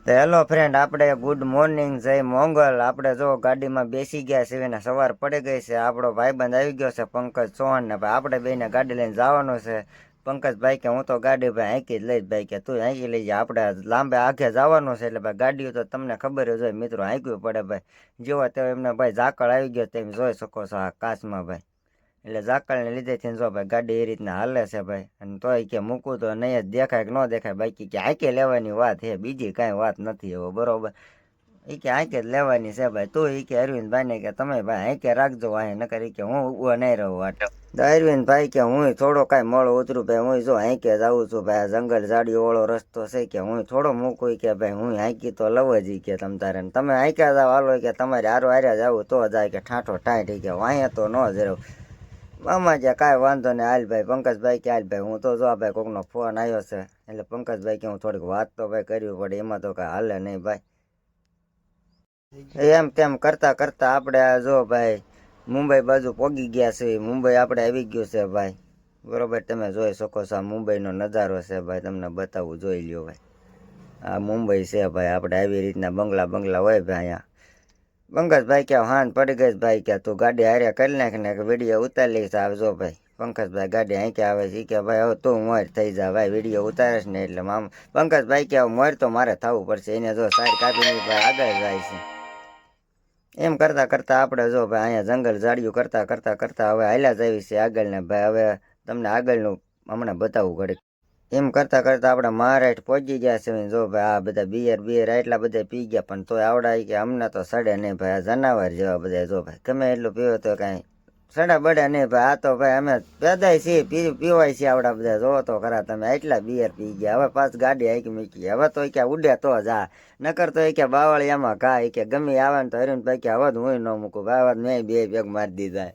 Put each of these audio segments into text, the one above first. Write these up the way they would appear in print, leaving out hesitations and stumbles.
તો hello friend, આપણે good morning, જય મોંગલ. આપણે જો ગાડીમાં બેસી ગયા છીએ ને સવાર પડી ગઈ છે. આપણો ભાઈબંધ આવી ગયો છે પંકજ ચૌહાણ ને ભાઈ. આપણે બેને ગાડી લઈને જવાનું છે. પંકજભાઈ કે હું તો ગાડી ભાઈ હાંકી જ લઈશ. ભાઈ કે તું હાંકી લઈ જાય, આપણે લાંબે આગે જવાનું છે. એટલે ભાઈ ગાડીઓ તો તમને ખબર જ હોય મિત્રો, હાંકવી પડે ભાઈ. જેવો તેવો એમને ભાઈ ઝાકળ આવી ગયો તેમ જોઈ શકો છો આ કાચમાં ભાઈ. એટલે ઝાકળને લીધેથી જો ભાઈ ગાડી એ રીતના હાલે છે ભાઈ. અને તોય કે મૂકવું તો નહીં જ, દેખાય કે ન દેખાય. બાકી કે હાંકે લેવાની વાત છે, બીજી કાંઈ વાત નથી હવે, બરોબર. એ કે હાંકે જ લેવાની છે ભાઈ. તું એ કે અરવિંદભાઈને કે તમે ભાઈ હાંકે રાખજો અહીં, નકર એ કે હું ઊભો નહીં રહું વાટો. અરવિંદભાઈ કે હું થોડો કાંઈ મોડો ઉતરું ભાઈ, હું જો હાંકે જ આવું છું ભાઈ. આ જંગલ ઝાડીઓ વાળો રસ્તો છે કે હું થોડો મૂકું કે ભાઈ, હું હાંકી તો લવ જ કે તમ તારે. તમે હાંક્યા જાવ હાલો કે તમારે હારો હાર્યા જવું તો જાય કે ઠાઠો ઠાઠ કે અહીંયા તો ન જ રહું. મામા જ્યાં કાંઈ વાંધો નહીં, હાલ ભાઈ. પંકજભાઈ કે હાલ ભાઈ, હું તો જો ભાઈ કોકનો ફોન આવ્યો છે એટલે પંકજભાઈ કે હું થોડીક વાત તો ભાઈ કરવી પડે, એમાં તો કાંઈ હાલે નહીં ભાઈ. એમ તેમ કરતા કરતા આપણે આ જો ભાઈ મુંબઈ બાજુ પહોંચી ગયા છે. મુંબઈ આપણે આવી ગયું છે ભાઈ, બરોબર. તમે જોઈ શકો છો આ મુંબઈનો નજારો છે ભાઈ, તમને બતાવું, જોઈ લ્યો ભાઈ. આ મુંબઈ છે ભાઈ. આપણે આવી રીતના બંગલા બંગલા હોય ભાઈ અહીંયા. પંકજભાઈ કે હાન પડી ગઈ ભાઈ કે તું ગાડી હારે કરી નાખ ને વિડીયો ઉતારી લઈશ. આવજો ભાઈ. પંકજભાઈ ગાડી હાંકે આવે છે કે ભાઈ હવે તું મોર થઈ જા ભાઈ, વિડીયો ઉતારે ને એટલે પંકજભાઈ કે મોર તો મારે થવું પડશે. એને જો સાઈડ કાપીને ભાઈ આગળ જાય છે. એમ કરતા કરતા આપણે જો ભાઈ અહીંયા જંગલ ઝાડિયું કરતા કરતા કરતા હવે હાલ્યા જ આવી છે આગળ ને ભાઈ. હવે તમને આગળનું હમણાં બતાવું ઘડીક. એમ કરતા કરતા આપણે મહારાષ્ટ્ર પહોંચી ગયા છે. જો ભાઈ આ બધા બિયર એટલા બધા પી ગયા, પણ તોય આવડાય કે અમને તો સડે નહીં ભાઈ. આ જનાવર જેવા બધા જો ભાઈ, ગમે એટલું પીવો તો કાંઈ સડા બડે નહીં ભાઈ. આ તો ભાઈ અમે પેદાય છીએ પીવાય છીએ આવડા બધા. જોવો તો ખરા તમે, એટલા બિયર પી ગયા. હવે પાછ ગાડી હાંકી મૂકી. હવે તો ક્યાં ઉડે તો જા, નકર તો એ કે બાવળિયામાં ઘા એ કે ગમે આવે ને તો હરીનભાઈ કે હવે હું ન મૂકું ભાઈ. હવે મેં બે ભેગ મારી દીધા.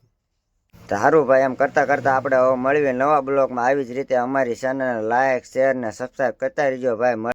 સારું ભાઈ, એમ કરતા કરતા આપણે હવે મળીએ નવા બ્લોગમાં. આવી જ રીતે અમારી ચેનલને લાઇક શેર ને સબસ્ક્રાઈબ કરતા રહીજો ભાઈ.